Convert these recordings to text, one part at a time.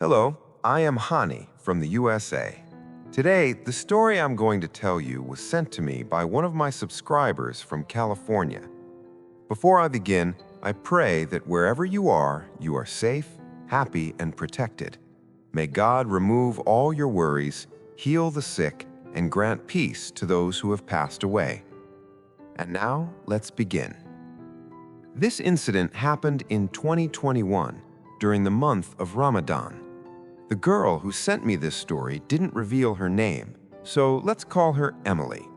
Hello, I am Hani from the USA. Today, the story I'm going to tell you was sent to me by one of my subscribers from California. Before I begin, I pray that wherever you are safe, happy, and protected. May God remove all your worries, heal the sick, and grant peace to those who have passed away. And now, let's begin. This incident happened in 2021 during the month of Ramadan. The girl who sent me this story didn't reveal her name, so let's call her Emily.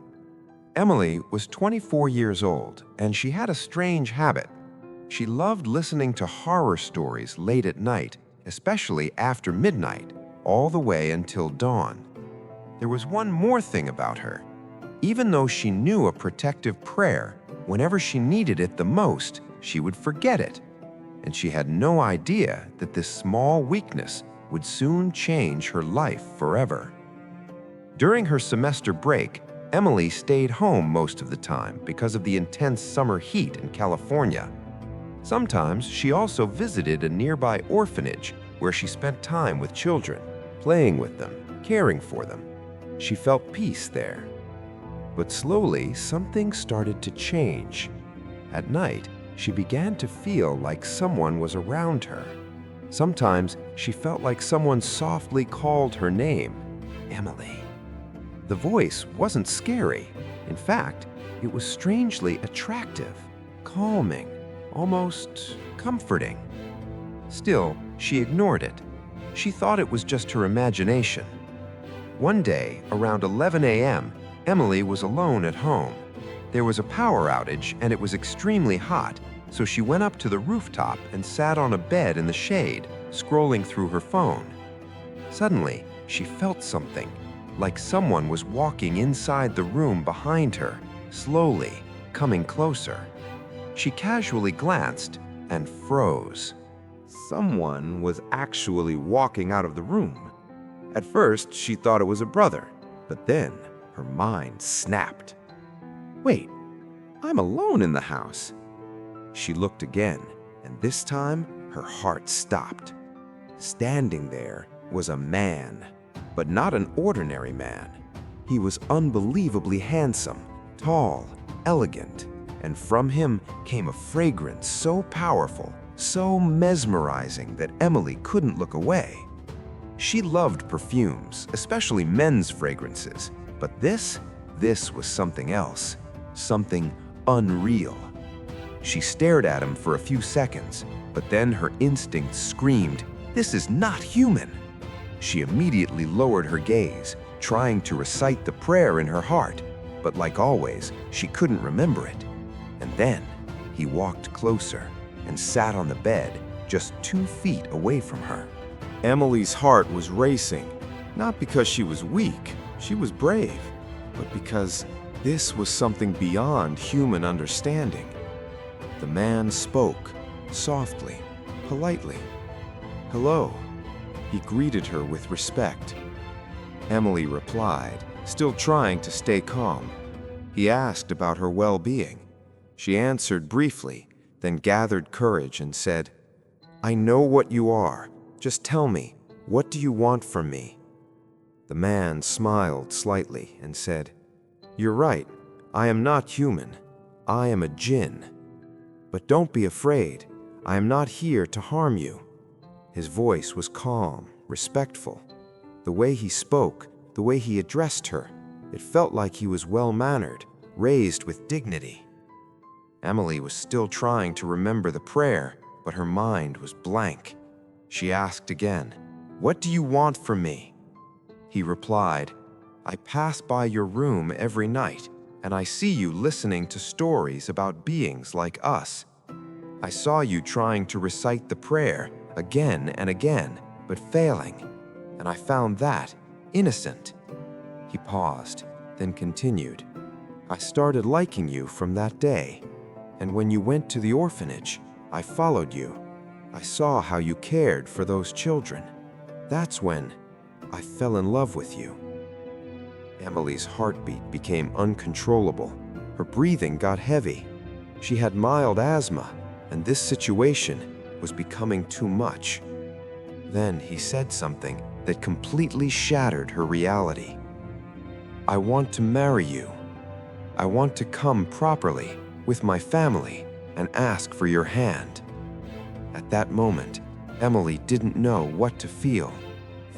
Emily was 24 years old, and she had a strange habit. She loved listening to horror stories late at night, especially after midnight, all the way until dawn. There was one more thing about her. Even though she knew a protective prayer, whenever she needed it the most, she would forget it. And she had no idea that this small weakness would soon change her life forever. During her semester break, Emily stayed home most of the time because of the intense summer heat in California. Sometimes she also visited a nearby orphanage where she spent time with children, playing with them, caring for them. She felt peace there. But slowly, something started to change. At night, she began to feel like someone was around her. Sometimes she felt like someone softly called her name, Emily. The voice wasn't scary. In fact, it was strangely attractive, calming, almost comforting. Still, she ignored it. She thought it was just her imagination. One day, around 11 a.m., Emily was alone at home. There was a power outage and it was extremely hot, so she went up to the rooftop and sat on a bed in the shade, scrolling through her phone. Suddenly, she felt something, like someone was walking inside the room behind her, slowly, coming closer. She casually glanced and froze. Someone was actually walking out of the room. At first, she thought it was a brother, but then her mind snapped. Wait, I'm alone in the house. She looked again, and this time her heart stopped. Standing there was a man, but not an ordinary man. He was unbelievably handsome, tall, elegant, and from him came a fragrance so powerful, so mesmerizing that Emily couldn't look away. She loved perfumes, especially men's fragrances, but this was something else, something unreal. She stared at him for a few seconds, but then her instinct screamed, "This is not human!" She immediately lowered her gaze, trying to recite the prayer in her heart, but like always, she couldn't remember it. And then he walked closer and sat on the bed just 2 feet away from her. Emily's heart was racing, not because she was weak, she was brave, but because this was something beyond human understanding. The man spoke, softly, politely. "Hello." He greeted her with respect. Emily replied, still trying to stay calm. He asked about her well-being. She answered briefly, then gathered courage and said, "I know what you are. Just tell me, what do you want from me?" The man smiled slightly and said, "You're right. I am not human. I am a Jinn. But don't be afraid. I am not here to harm you." His voice was calm, respectful. The way he spoke, the way he addressed her, it felt like he was well-mannered, raised with dignity. Emily was still trying to remember the prayer, but her mind was blank. She asked again, "What do you want from me?" He replied, "I pass by your room every night, and I see you listening to stories about beings like us. I saw you trying to recite the prayer again and again, but failing, and I found that innocent." He paused, then continued, "I started liking you from that day, and when you went to the orphanage, I followed you. I saw how you cared for those children. That's when I fell in love with you." Emily's heartbeat became uncontrollable. Her breathing got heavy. She had mild asthma, and this situation was becoming too much. Then he said something that completely shattered her reality. "I want to marry you. I want to come properly with my family and ask for your hand." At that moment, Emily didn't know what to feel.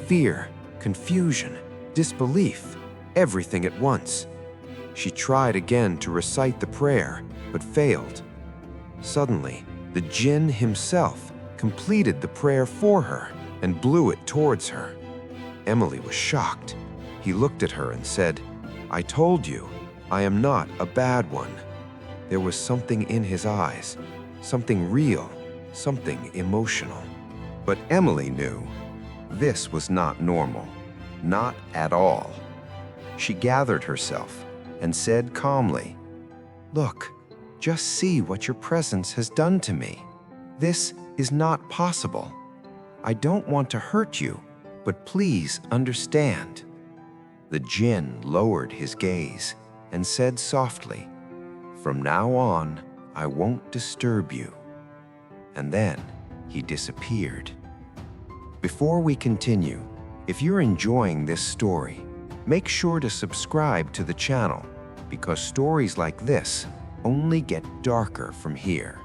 Fear, confusion, disbelief, everything at once. She tried again to recite the prayer, but failed. Suddenly, the Jinn himself completed the prayer for her and blew it towards her. Emily was shocked. He looked at her and said, "I told you, I am not a bad one." There was something in his eyes, something real, something emotional. But Emily knew this was not normal, not at all. She gathered herself and said calmly, "Look, just see what your presence has done to me. This is not possible. I don't want to hurt you, but please understand." The Jinn lowered his gaze and said softly, "From now on, I won't disturb you." And then he disappeared. Before we continue, if you're enjoying this story, make sure to subscribe to the channel because stories like this only get darker from here.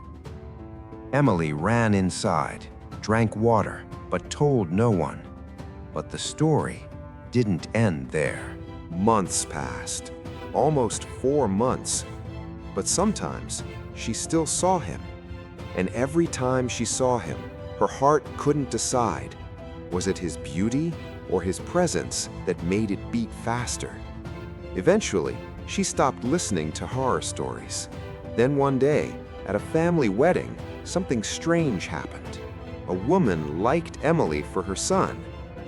Emily ran inside, drank water, but told no one. But the story didn't end there. Months passed, almost 4 months. But sometimes she still saw him. And every time she saw him, her heart couldn't decide. Was it his beauty or his presence that made it beat faster? Eventually, she stopped listening to horror stories. Then one day, at a family wedding, something strange happened. A woman liked Emily for her son,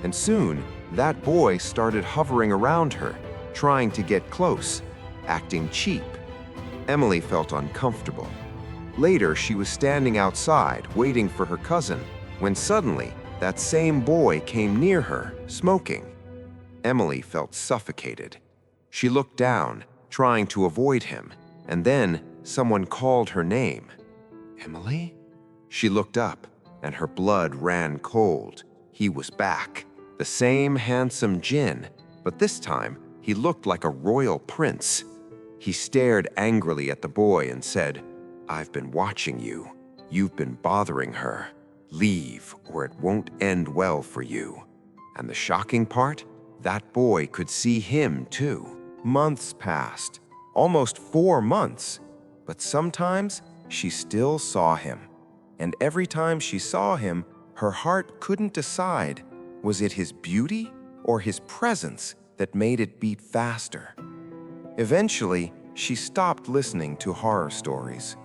and soon that boy started hovering around her, trying to get close, acting cheap. Emily felt uncomfortable. Later, she was standing outside waiting for her cousin when suddenly that same boy came near her, smoking. Emily felt suffocated. She looked down, trying to avoid him, and then someone called her name. "Emily?" She looked up, and her blood ran cold. He was back, the same handsome Jinn, but this time he looked like a royal prince. He stared angrily at the boy and said, "I've been watching you. You've been bothering her. Leave, or it won't end well for you." And the shocking part? That boy could see him too. Months passed, almost 4 months. But sometimes she still saw him. And every time she saw him, her heart couldn't decide. Was it his beauty or his presence that made it beat faster? Eventually, she stopped listening to horror stories.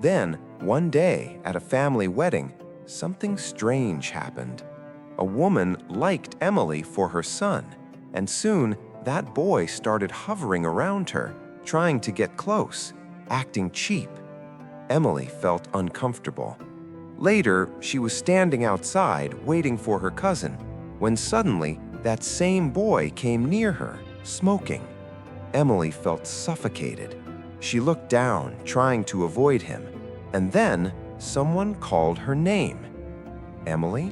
Then, one day at a family wedding, something strange happened. A woman liked Emily for her son, and soon that boy started hovering around her, trying to get close, acting cheap. Emily felt uncomfortable. Later, she was standing outside waiting for her cousin, when suddenly that same boy came near her, smoking. Emily felt suffocated. She looked down, trying to avoid him, and then someone called her name. "Emily?"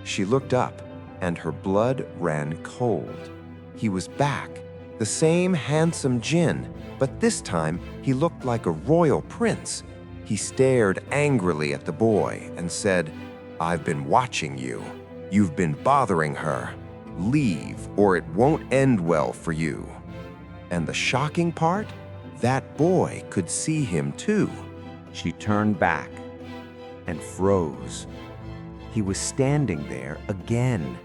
She looked up, and her blood ran cold. He was back, the same handsome Jinn, but this time he looked like a royal prince. He stared angrily at the boy and said, "I've been watching you. You've been bothering her. Leave, or it won't end well for you." And the shocking part? That boy could see him too. She turned back and froze. He was standing there again.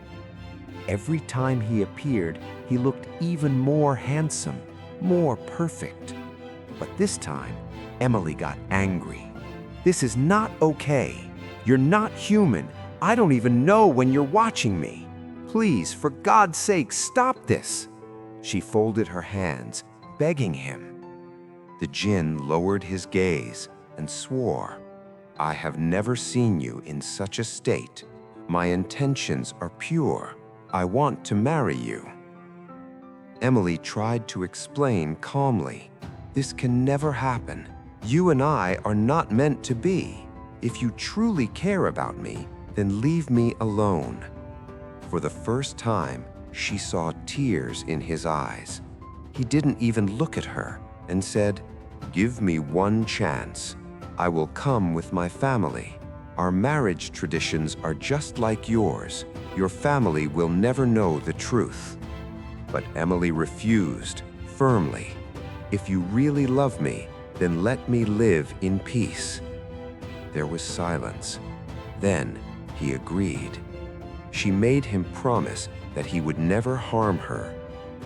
Every time he appeared, he looked even more handsome, more perfect. But this time, Emily got angry. "This is not okay. You're not human. I don't even know when you're watching me. Please, for God's sake, stop this." She folded her hands, begging him. The Jinn lowered his gaze and swore, "I have never seen you in such a state. My intentions are pure. I want to marry you." Emily tried to explain calmly, "This can never happen. You and I are not meant to be. If you truly care about me, then leave me alone." For the first time, she saw tears in his eyes. He didn't even look at her and said, "Give me one chance. I will come with my family. Our marriage traditions are just like yours. Your family will never know the truth." But Emily refused firmly. "If you really love me, then let me live in peace." There was silence. Then he agreed. She made him promise that he would never harm her.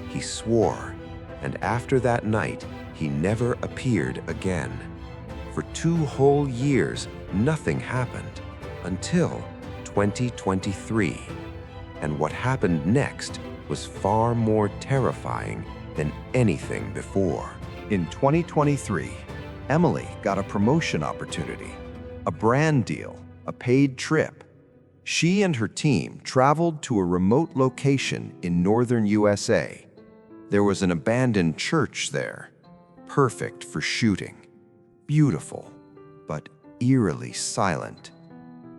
He swore, and after that night, he never appeared again. For 2 whole years, nothing happened until 2023. And what happened next was far more terrifying than anything before. In 2023, Emily got a promotion opportunity, a brand deal, a paid trip. She and her team traveled to a remote location in northern USA. There was an abandoned church there, perfect for shooting. Beautiful, but eerily silent.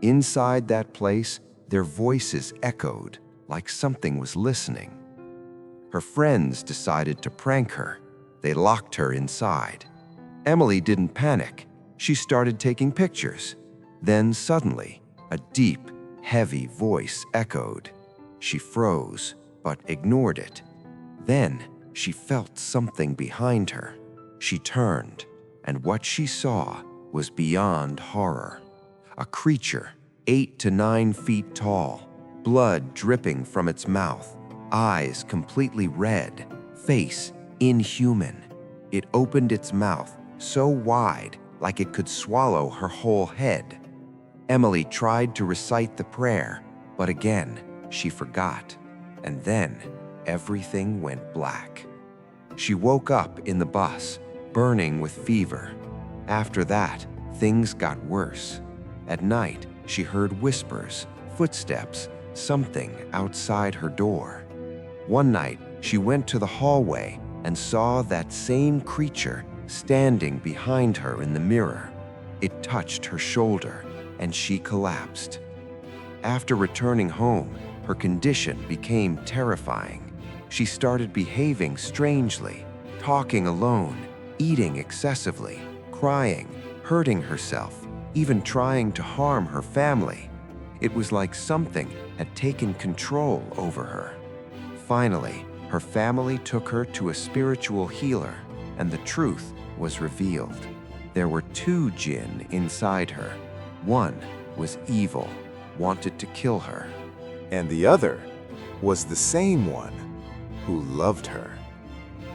Inside that place, their voices echoed like something was listening. Her friends decided to prank her. They locked her inside. Emily didn't panic. She started taking pictures. Then suddenly, a deep, heavy voice echoed. She froze, but ignored it. Then she felt something behind her. She turned, and what she saw was beyond horror. A creature 8 to 9 feet tall, blood dripping from its mouth, eyes completely red, face inhuman. It opened its mouth so wide like it could swallow her whole head. Emily tried to recite the prayer, but again, she forgot. And then everything went black. She woke up in the bus, burning with fever. After that, things got worse. At night, she heard whispers, footsteps, something outside her door. One night, she went to the hallway and saw that same creature standing behind her in the mirror. It touched her shoulder, and she collapsed. After returning home, her condition became terrifying. She started behaving strangely, talking alone, eating excessively, crying, hurting herself, even trying to harm her family. It was like something had taken control over her. Finally, her family took her to a spiritual healer, and the truth was revealed. There were 2 Jinn inside her. One was evil, wanted to kill her. And the other was the same one who loved her.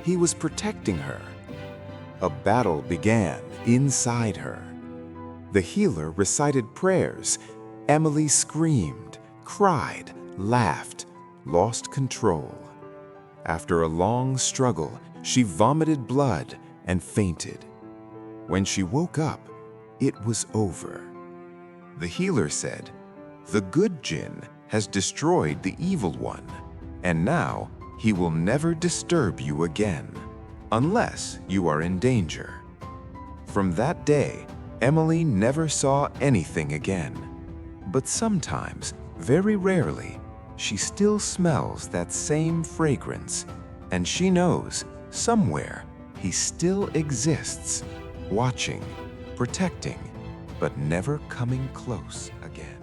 He was protecting her. A battle began inside her. The healer recited prayers. Emily screamed, cried, laughed, lost control. After a long struggle, she vomited blood and fainted. When she woke up, it was over. The healer said, "The good Jinn has destroyed the evil one, and now he will never disturb you again, unless you are in danger." From that day, Emily never saw anything again. But sometimes, very rarely, she still smells that same fragrance, and she knows somewhere he still exists, watching, protecting, but never coming close again.